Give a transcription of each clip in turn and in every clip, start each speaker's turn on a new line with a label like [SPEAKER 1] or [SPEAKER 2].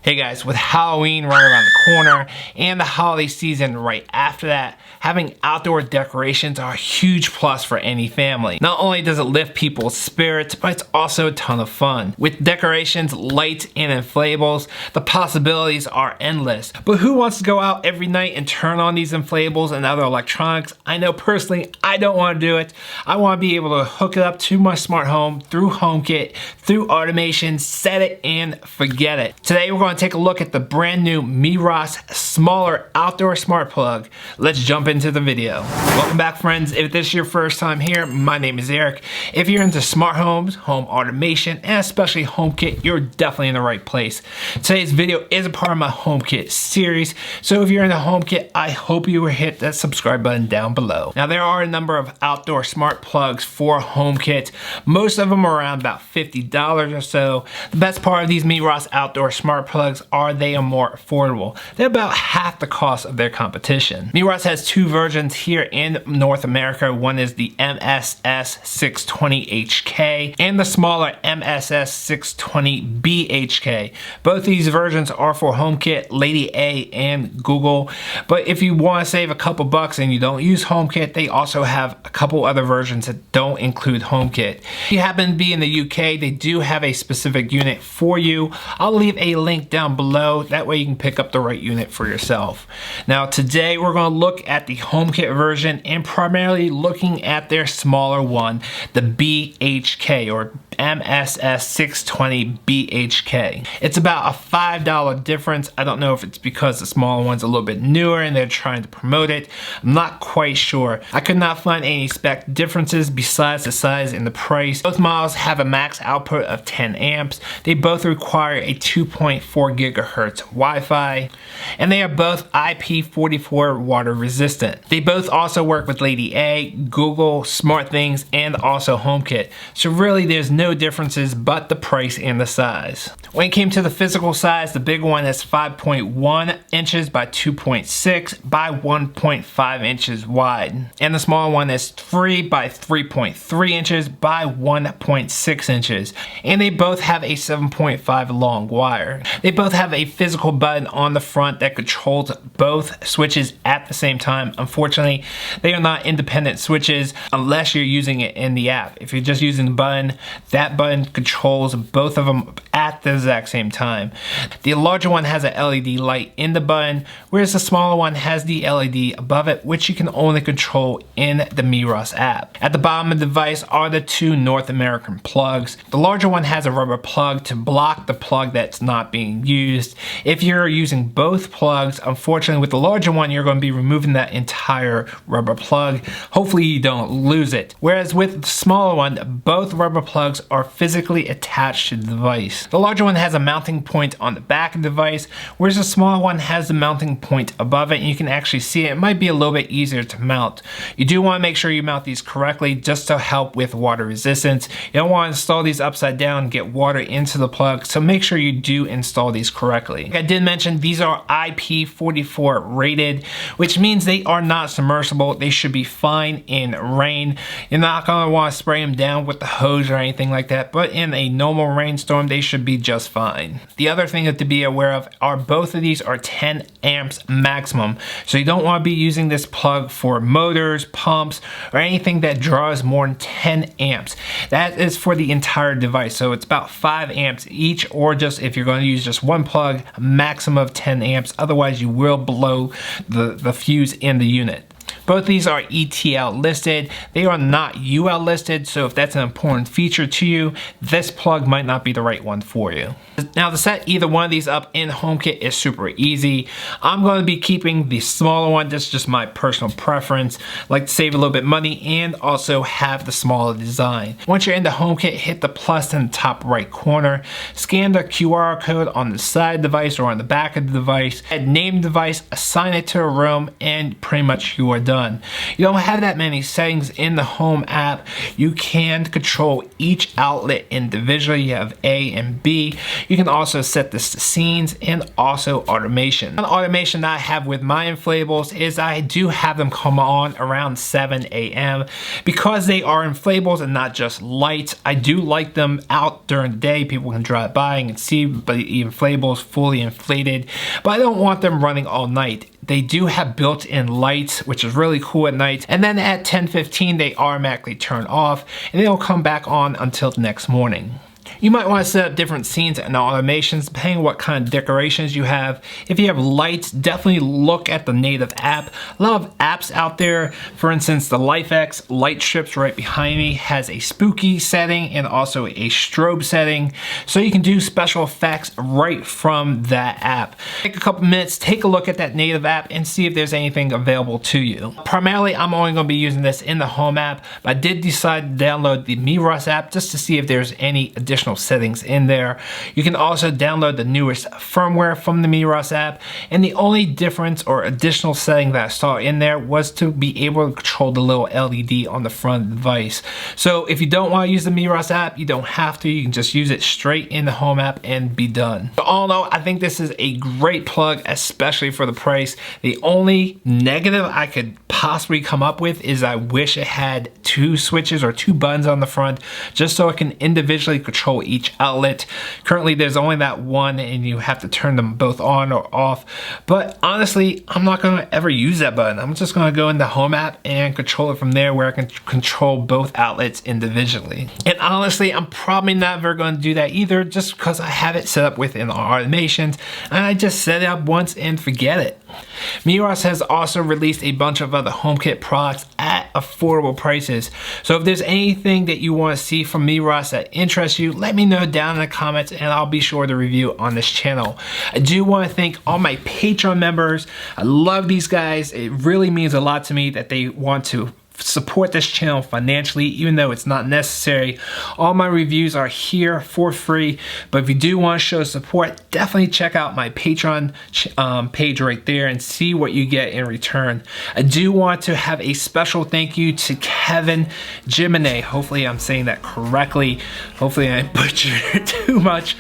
[SPEAKER 1] Hey guys, with Halloween right around the corner and the holiday season right after that, having outdoor decorations are a huge plus for any family. Not only does it lift people's spirits, but it's also a ton of fun. With decorations, lights, and inflatables, the possibilities are endless. But who wants to go out every night and turn on these inflatables and other electronics? I know personally, I don't want to do it. I want to be able to hook it up to my smart home through HomeKit, through automation, set it and forget it. Today we're going to take a look at the brand new Meross smaller outdoor smart plug. Let's jump into the video. Welcome back, friends. If this is your first time here, my name is Eric. If you're into smart homes, home automation, and especially HomeKit, you're definitely in the right place. Today's video is a part of my HomeKit series, so if you're into HomeKit, I hope you will hit that subscribe button down below. Now, there are a number of outdoor smart plugs for HomeKit. Most of them are around about $50 or so. The best part of these Meross outdoor smart plugs are they are more affordable. They're about half the cost of their competition. Meross has two versions here in North America. One is the MSS620HK and the smaller MSS620BHK. Both these versions are for HomeKit, Lady A, and Google. But if you want to save a couple bucks and you don't use HomeKit, they also have a couple other versions that don't include HomeKit. If you happen to be in the UK, they do have a specific unit for you. I'll leave a link down below. That way you can pick up the right unit for yourself. Now today we're going to look at the HomeKit version and primarily looking at their smaller one, the BHK or MSS620BHK. It's about a $5 difference. I don't know if it's because the smaller one's a little bit newer and they're trying to promote it. I'm not quite sure. I could not find any spec differences besides the size and the price. Both models have a max output of 10 amps. They both require a 2.4 gigahertz Wi-Fi, and they are both IP44 water resistant. They both also work with Lady A, Google, SmartThings, and also HomeKit. So really there's no differences but the price and the size. When it came to the physical size, the big one is 5.1 inches by 2.6 by 1.5 inches wide. And the smaller one is 3 by 3.3 inches by 1.6 inches. And they both have a 7.5 long wire. They both have a physical button on the front that controls both switches at the same time. Unfortunately, they are not independent switches unless you're using it in the app. If you're just using the button, that button controls both of them at the exact same time. The larger one has a LED light in the button, whereas the smaller one has the LED above it, which you can only control in the Meross app. At the bottom of the device are the two North American plugs. The larger one has a rubber plug to block the plug that's not being used. If you're using both plugs, unfortunately with the larger one, you're going to be removing that entire rubber plug. Hopefully you don't lose it. Whereas with the smaller one, both rubber plugs are physically attached to the device. The larger one has a mounting point on the back of the device, whereas the smaller one has the mounting point above it, and you can actually see it. It might be a little bit easier to mount. You do want to make sure you mount these correctly just to help with water resistance. You don't want to install these upside down and get water into the plug, so make sure you do install these correctly. Like I did mention, these are IP44 rated, which means they are not submersible. They should be fine in rain. You're not going to want to spray them down with the hose or anything like that, but in a normal rainstorm, they should be just fine. The other thing to be aware of are both of these are 10 amps maximum, so you don't want to be using this plug for motors, pumps, or anything that draws more than 10 amps. That is for the entire device, so it's about 5 amps each, or just if you're going to use just one plug, a maximum of 10 amps. Otherwise, you will blow the fuse in the unit. Both these are ETL listed. They are not UL listed, so if that's an important feature to you, this plug might not be the right one for you. Now to set either one of these up in HomeKit is super easy. I'm going to be keeping the smaller one. This is just my personal preference. I like to save a little bit money and also have the smaller design. Once you're into HomeKit, hit the plus in the top right corner. Scan the QR code on the side of the device or on the back of the device. Name the device, assign it to a room, and pretty much you are done. done. You don't have that many settings in the Home app. You can control each outlet individually. You have A and B. You can also set this to scenes and also automation. One automation that I have with my inflatables is I do have them come on around 7 a.m. because they are inflatables and not just lights. I do like them out during the day. People can drive by and see the inflatables fully inflated, but I don't want them running all night. They do have built-in lights, which is really cool at night. And then at 10:15, they automatically turn off and they'll come back on until the next morning. You might want to set up different scenes and automations depending on what kind of decorations you have. If you have lights, definitely look at the native app. A lot of apps out there, for instance, the LIFX light strips right behind me has a spooky setting and also a strobe setting. So you can do special effects right from that app. Take a couple minutes, take a look at that native app and see if there's anything available to you. Primarily, I'm only going to be using this in the Home app, but I did decide to download the Meross app just to see if there's any additional settings in there. You can also download the newest firmware from the Meross app, and the only difference or additional setting that I saw in there was to be able to control the little LED on the front of the device. So if you don't want to use the Meross app, you don't have to. You can just use it straight in the Home app and be done. So all in all, I think this is a great plug, especially for the price. The only negative I could possibly come up with is I wish it had 2 switches or 2 buttons on the front just so I can individually control each outlet. Currently there's only that one and you have to turn them both on or off, but honestly I'm not going to ever use that button. I'm just going to go in the Home app and control it from there, where I can control both outlets individually. And honestly I'm probably not ever going to do that either, just because I have it set up within our automations and I just set it up once and forget it. Meross has also released a bunch of other HomeKit products at affordable prices. So if there's anything that you want to see from Meross that interests you, let me know down in the comments and I'll be sure to review on this channel. I do want to thank all my Patreon members. I love these guys. It really means a lot to me that they want to support this channel financially, even though it's not necessary. All my reviews are here for free, but if you do want to show support, definitely check out my Patreon page right there and see what you get in return. I do want to have a special thank you to Kevin Jimine. Hopefully I'm saying that correctly. Hopefully I butchered it too much.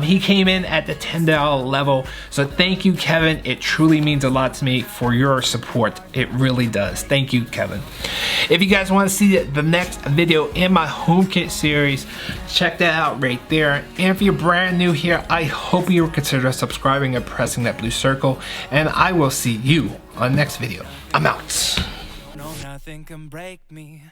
[SPEAKER 1] He came in at the $10 level, so thank you, Kevin. It truly means a lot to me for your support. It really does. Thank you, Kevin. If you guys want to see the next video in my HomeKit series, check that out right there. And if you're brand new here, I hope you consider subscribing and pressing that blue circle. And I will see you on the next video. I'm out.
[SPEAKER 2] No, nothing can break me.